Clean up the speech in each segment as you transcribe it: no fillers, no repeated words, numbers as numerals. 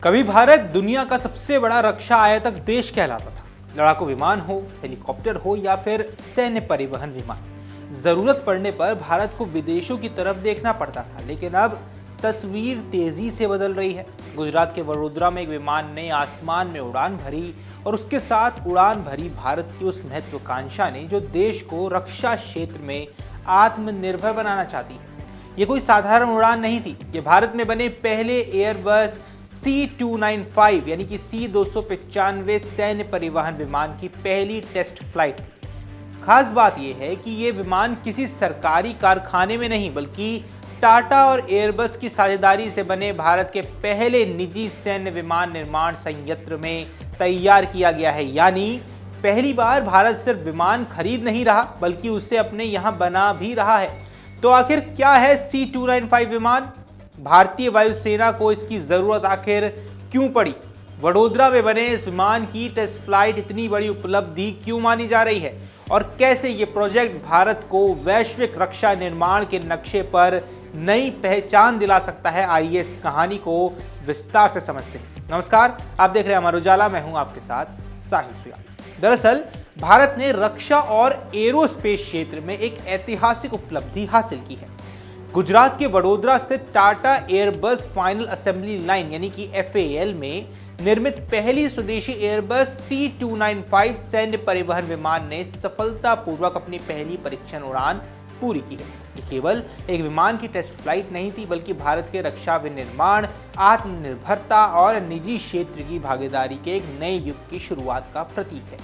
कभी भारत दुनिया का सबसे बड़ा रक्षा आयातक देश कहलाता था। लड़ाकू विमान हो, हेलीकॉप्टर हो या फिर सैन्य परिवहन विमान, जरूरत पड़ने पर भारत को विदेशों की तरफ देखना पड़ता था। लेकिन अब तस्वीर तेजी से बदल रही है। गुजरात के वडोदरा में एक विमान ने आसमान में उड़ान भरी और उसके साथ उड़ान भरी भारत की उस महत्वाकांक्षा ने जो देश को रक्षा क्षेत्र में आत्मनिर्भर बनाना चाहती है। ये कोई साधारण उड़ान नहीं थी। ये भारत में बने पहले एयरबस C295 यानी कि C295 सैन्य परिवहन विमान की पहली टेस्ट फ्लाइट थी। खास बात यह है कि ये विमान किसी सरकारी कारखाने में नहीं बल्कि टाटा और एयरबस की साझेदारी से बने भारत के पहले निजी सैन्य विमान निर्माण संयंत्र में तैयार किया गया है। यानी पहली बार भारत सिर्फ विमान खरीद नहीं रहा बल्कि उसे अपने यहाँ बना भी रहा है। तो आखिर क्या है C295 विमान? भारतीय वायुसेना को इसकी जरूरत आखिर क्यों पड़ी? वडोदरा में बने इस विमान की टेस्ट फ्लाइट इतनी बड़ी उपलब्धि क्यों मानी जा रही है और कैसे ये प्रोजेक्ट भारत को वैश्विक रक्षा निर्माण के नक्शे पर नई पहचान दिला सकता है? आइए इस कहानी को विस्तार से समझते हैं। नमस्कार, आप देख रहे हैं अमर उजाला। मैं हूं आपके साथ साहिल सुयाल। दरअसल भारत ने रक्षा और एरोस्पेस क्षेत्र में एक ऐतिहासिक उपलब्धि हासिल की है। गुजरात के वडोदरा स्थित Tata Airbus final assembly line यानी कि FAL में निर्मित पहली स्वदेशी एयरबस C295 सैन्य परिवहन विमान ने सफलतापूर्वक अपनी पहली परीक्षण उड़ान पूरी की है। ये केवल एक विमान की टेस्ट फ्लाइट नहीं थी बल्कि भारत के रक्षा विनिर्माण, आत्मनिर्भरता और निजी क्षेत्र की भागीदारी के एक नए युग की शुरुआत का प्रतीक है।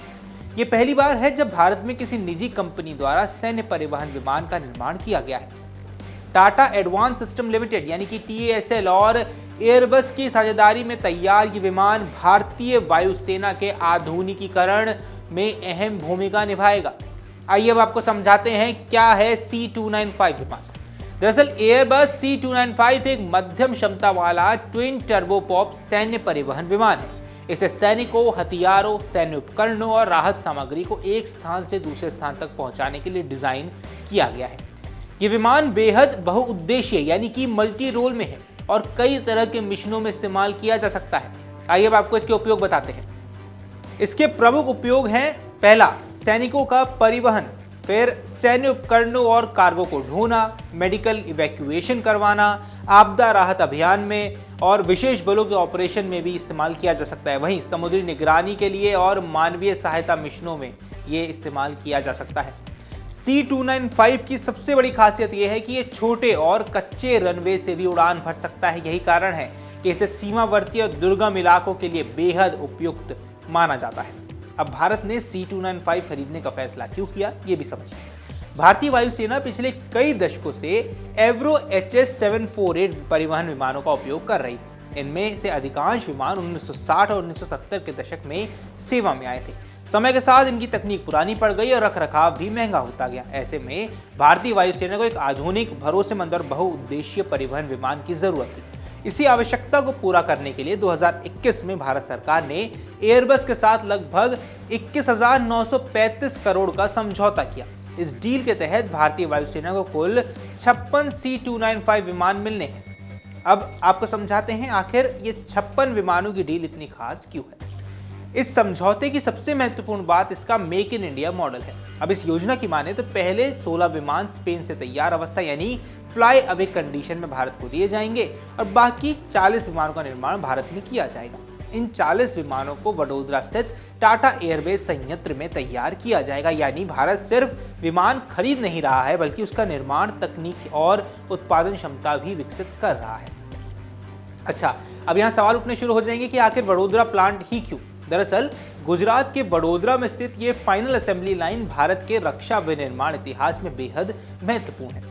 ये पहली बार है जब भारत में किसी निजी कंपनी द्वारा सैन्य परिवहन विमान का निर्माण किया गया है। टाटा एडवांस सिस्टम लिमिटेड यानी कि TASL और एयरबस की साझेदारी में तैयार ये विमान भारतीय वायुसेना के आधुनिकीकरण में अहम भूमिका निभाएगा। आइए अब आपको समझाते हैं क्या है C295 विमान। दरअसल एयरबस C295 एक मध्यम क्षमता वाला ट्विन टर्बोपॉप सैन्य परिवहन विमान है। इसे सैनिकों, हथियारों, सैन्य उपकरणों और राहत सामग्री को एक स्थान से दूसरे स्थान तक पहुंचाने के लिए डिजाइन किया गया है। ये विमान बेहद बहुउद्देशीय यानी कि मल्टी रोल में है और कई तरह के मिशनों में इस्तेमाल किया जा सकता है। आइए अब आपको इसके उपयोग बताते हैं। इसके प्रमुख उपयोग हैं, पहला, सैनिकों का परिवहन, फिर सैन्य उपकरणों और कार्गो को ढोना, मेडिकल इवैक्यूएशन करवाना, आपदा राहत अभियान में और विशेष बलों के ऑपरेशन में भी इस्तेमाल किया जा सकता है। वहीं समुद्री निगरानी के लिए और मानवीय सहायता मिशनों में ये इस्तेमाल किया जा सकता है। C295 की सबसे बड़ी खासियत यह है कि ये छोटे और कच्चे रनवे से भी उड़ान भर सकता है। यही कारण है कि इसे सीमावर्ती और दुर्गम इलाकों के लिए बेहद उपयुक्त माना जाता है। अब भारत ने C295 खरीदने का फैसला क्यों किया, ये भी समझिए। भारतीय वायुसेना पिछले कई दशकों से एवरो HS-748 परिवहन विमानों का उपयोग कर रही है। इनमें से अधिकांश विमान 1960 और 1970 के दशक में सेवा में आए थे। समय के साथ इनकी तकनीक पुरानी पड़ गई और रखरखाव भी महंगा होता गया। ऐसे में भारतीय वायुसेना को एक आधुनिक, भरोसेमंद और बहुउद्देशीय परिवहन विमान की जरूरत थी। इसी आवश्यकता को पूरा करने के लिए 2021 में भारत सरकार ने एयरबस के साथ लगभग 21,935 करोड़ का समझौता किया। इस डील के तहत भारतीय वायुसेना को कुल 56 C295 विमान मिलने हैं। अब आपको समझाते हैं आखिर ये 56 विमानों की डील इतनी खास क्यों है। इस समझौते की सबसे महत्वपूर्ण बात इसका मेक इन इंडिया मॉडल है। अब इस योजना की माने तो पहले 16 विमान स्पेन से तैयार अवस्था यानी फ्लाई अवे कंडीशन में भारत को दिए जाएंगे और बाकी 40 विमानों का निर्माण भारत में किया जाएगा। इन 40 विमानों को वडोदरा स्थित टाटा एयरबेस संयंत्र में तैयार किया जाएगा। यानी भारत सिर्फ विमान खरीद नहीं रहा है बल्कि उसका निर्माण, तकनीक और उत्पादन क्षमता भी विकसित कर रहा है। अच्छा, अब यहाँ सवाल उठने शुरू हो जाएंगे कि आखिर वडोदरा प्लांट ही क्यों? दरअसल गुजरात के वडोदरा में स्थित ये फाइनल असेंबली लाइन भारत के रक्षा विनिर्माण इतिहास में बेहद महत्वपूर्ण है।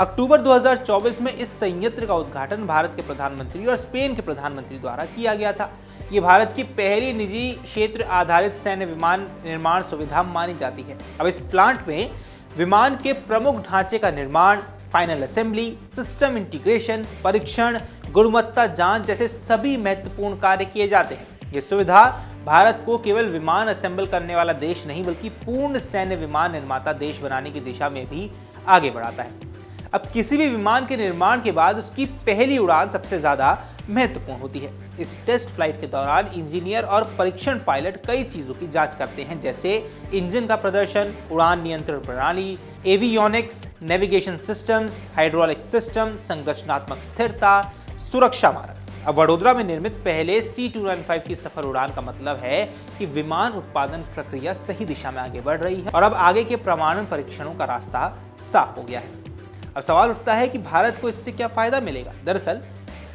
अक्टूबर 2024 में इस संयंत्र का उद्घाटन भारत के प्रधानमंत्री और स्पेन के प्रधानमंत्री द्वारा किया गया था। ये भारत की पहली निजी क्षेत्र आधारित सैन्य विमान निर्माण सुविधा मानी जाती है। अब इस प्लांट में विमान के प्रमुख ढांचे का निर्माण, फाइनल असेंबली, सिस्टम इंटीग्रेशन, परीक्षण, गुणवत्ता जांच जैसे सभी महत्वपूर्ण कार्य किए जाते हैं। ये सुविधा भारत को केवल विमान असेंबल करने वाला देश नहीं बल्कि पूर्ण सैन्य विमान निर्माता देश बनाने की दिशा में भी आगे बढ़ाता है। अब किसी भी विमान के निर्माण के बाद उसकी पहली उड़ान सबसे ज्यादा महत्वपूर्ण होती है। इस टेस्ट फ्लाइट के दौरान इंजीनियर और परीक्षण पायलट कई चीजों की जांच करते हैं, जैसे इंजन का प्रदर्शन, उड़ान नियंत्रण प्रणाली, avionics, navigation systems, hydraulic system, संरचनात्मक स्थिरता, सुरक्षा मानक। अब वडोदरा में निर्मित पहले C295 की सफल उड़ान का मतलब है कि विमान उत्पादन प्रक्रिया सही दिशा में आगे बढ़ रही है और अब आगे के प्रमाणन परीक्षणों का रास्ता साफ हो गया है। अब सवाल उठता है कि भारत को इससे क्या फायदा मिलेगा। दरअसल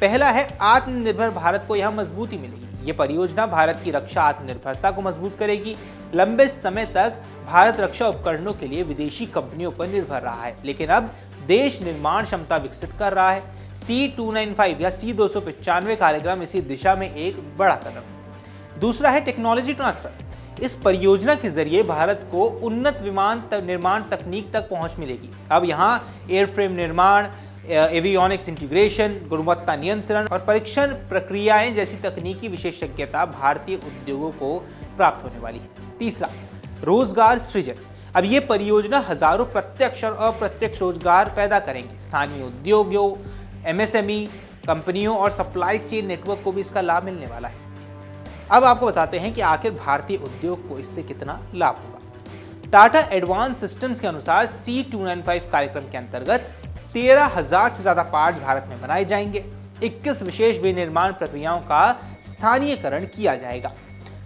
पहला है, आत्मनिर्भर भारत को यह मजबूती मिलेगी। ये परियोजना भारत की रक्षा आत्मनिर्भरता को मजबूत करेगी। लंबे समय तक भारत रक्षा उपकरणों के लिए विदेशी कंपनियों पर निर्भर रहा है, लेकिन अब देश निर्माण क्षमता विकसित कर रहा है। C295 या C295 कार्यक्रम इसी दिशा में एक बड़ा कदम है। दूसरा है टेक्नोलॉजी ट्रांसफर। इस परियोजना के जरिए भारत को उन्नत विमान निर्माण तकनीक तक पहुंच मिलेगी। अब यहां एयरफ्रेम निर्माण, एवियोनिक्स इंटीग्रेशन, गुणवत्ता नियंत्रण और परीक्षण प्रक्रियाएं जैसी तकनीकी विशेषज्ञता भारतीय उद्योगों को प्राप्त होने वाली है। तीसरा, रोजगार सृजन। अब ये परियोजना हजारों प्रत्यक्ष और अप्रत्यक्ष रोजगार पैदा करेंगे। स्थानीय उद्योगों, MSME कंपनियों और सप्लाई चेन नेटवर्क को भी इसका लाभ मिलने वाला है। अब आपको बताते हैं कि आखिर भारतीय उद्योग को इससे कितना लाभ होगा। टाटा एडवांस सिस्टम्स के अनुसार C295 कार्यक्रम के अंतर्गत 13,000 से ज्यादा पार्ट्स भारत में बनाए जाएंगे। 21 विशेष विनिर्माण प्रक्रियाओं का स्थानीयकरण किया जाएगा।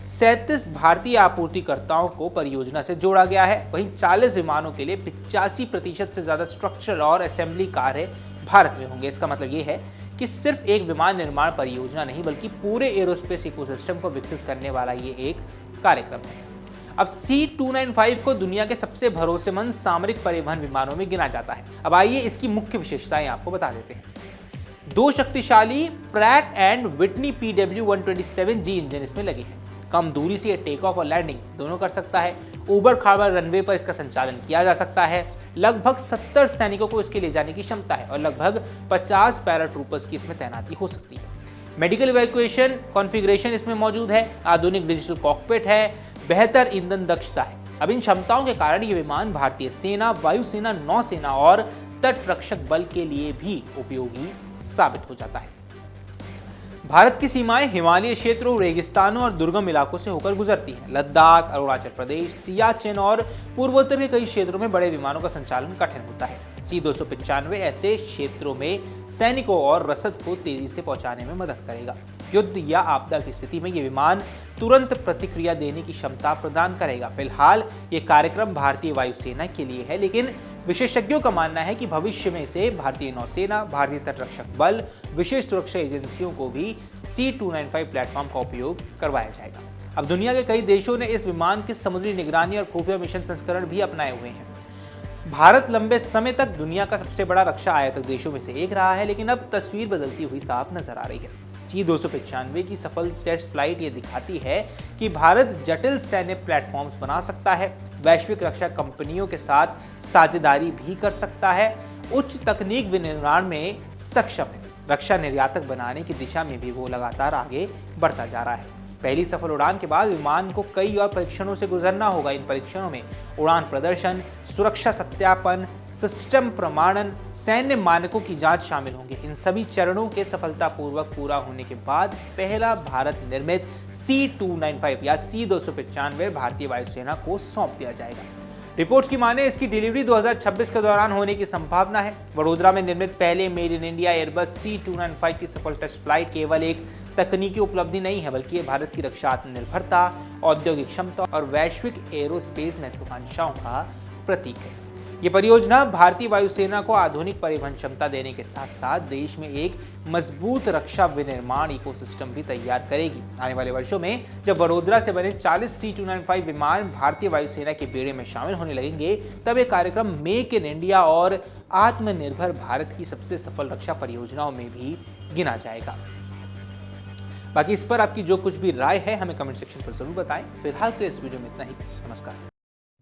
37 भारतीय आपूर्तिकर्ताओं को परियोजना से जोड़ा गया है। वहीं 40 विमानों के लिए 85% से ज्यादा स्ट्रक्चरल और असेंबली कार्य भारत में होंगे। इसका मतलब ये है कि सिर्फ एक विमान निर्माण परियोजना नहीं, बल्कि पूरे एरोस्पेस इकोसिस्टम को विकसित करने वाला ये एक कार्यक्रम है। अब C295 को दुनिया के सबसे भरोसेमंद सामरिक परिवहन विमानों में गिना जाता है। अब आइए इसकी मुख्य विशेषताएं आपको बता देते हैं। 2 शक्तिशाली Pratt and Whitney PW127G engine इसमें लगे हैं। कम दूरी से टेक ऑफ और लैंडिंग दोनों कर सकता है। ऊबड़ खाबड़ रनवे पर इसका संचालन किया जा सकता है। लगभग 70 सैनिकों को इसके ले जाने की क्षमता है और लगभग 50 पैराट्रूपर्स की इसमें तैनाती हो सकती है। मेडिकल इवैक्यूएशन कॉन्फ़िगरेशन इसमें मौजूद है। आधुनिक डिजिटल कॉकपिट है। बेहतर ईंधन दक्षता है। अब इन क्षमताओं के कारण ये विमान भारतीय सेना, वायुसेना, नौसेना और तटरक्षक बल के लिए भी उपयोगी साबित हो जाता है। भारत की सीमाएं हिमालयी क्षेत्रों, रेगिस्तानों और दुर्गम इलाकों से होकर गुजरती हैं। लद्दाख, अरुणाचल प्रदेश, सियाचिन और पूर्वोत्तर के कई क्षेत्रों में बड़े विमानों का संचालन कठिन होता है। C295 ऐसे क्षेत्रों में सैनिकों और रसद को तेजी से पहुंचाने में मदद करेगा। युद्ध या आपदा की स्थिति में ये विमान तुरंत प्रतिक्रिया देने की क्षमता प्रदान करेगा। फिलहाल ये कार्यक्रम भारतीय वायुसेना के लिए है, लेकिन विशेषज्ञों का मानना है कि भविष्य में इसे भारतीय नौसेना, भारतीय तटरक्षक बल, विशेष सुरक्षा एजेंसियों को भी C295 प्लेटफॉर्म का उपयोग करवाया जाएगा। अब दुनिया के कई देशों ने इस विमान के समुद्री निगरानी और खुफिया मिशन संस्करण भी अपनाए हुए हैं। भारत लंबे समय तक दुनिया का सबसे बड़ा रक्षा आयातक देशों में से एक रहा है, लेकिन अब तस्वीर बदलती हुई साफ नजर आ रही है। C295 की सफल टेस्ट फ्लाइट ये दिखाती है कि भारत जटिल सैन्य प्लेटफॉर्म्स बना सकता है, वैश्विक रक्षा कंपनियों के साथ साझेदारी भी कर सकता है, उच्च तकनीक विनिर्माण में सक्षम है, रक्षा निर्यातक बनाने की दिशा में भी वो लगातार आगे बढ़ता जा रहा है। पहली सफल उड़ान के बाद विमान को कई और परीक्षणों से गुजरना होगा। इन परीक्षणों में उड़ान प्रदर्शन, सुरक्षा सत्यापन, सिस्टम प्रमाणन, सैन्य मानकों की जांच शामिल होंगे। इन सभी चरणों के सफलतापूर्वक पूरा होने के बाद पहला भारत निर्मित C295 या C295 भारतीय वायुसेना को सौंप दिया जाएगा। रिपोर्ट्स की माने इसकी डिलीवरी 2026 के दौरान होने की संभावना है। वडोदरा में निर्मित पहले made in India Airbus C295 की सफल टेस्ट फ्लाइट केवल एक तकनीकी उपलब्धि नहीं है, बल्कि ये भारत की रक्षा आत्मनिर्भरता, औद्योगिक क्षमता और वैश्विक एरोस्पेस महत्वाकांक्षाओं का प्रतीक है। ये परियोजना भारतीय वायुसेना को आधुनिक परिवहन क्षमता देने के साथ साथ देश में एक मजबूत रक्षा विनिर्माण इकोसिस्टम भी तैयार करेगी। आने वाले वर्षों में जब वडोदरा से बने 40 C295 विमान भारतीय वायुसेना के बेड़े में शामिल होने लगेंगे, तब ये कार्यक्रम मेक इन इंडिया और आत्मनिर्भर भारत की सबसे सफल रक्षा परियोजनाओं में भी गिना जाएगा। बाकी इस पर आपकी जो कुछ भी राय है हमें कमेंट सेक्शन पर जरूर बताएं। फिलहाल के इस वीडियो में इतना ही। नमस्कार।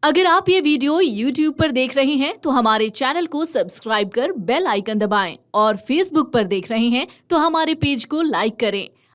अगर आप ये वीडियो YouTube पर देख रहे हैं तो हमारे चैनल को सब्सक्राइब कर बेल आइकन दबाएं और Facebook पर देख रहे हैं तो हमारे पेज को लाइक करें।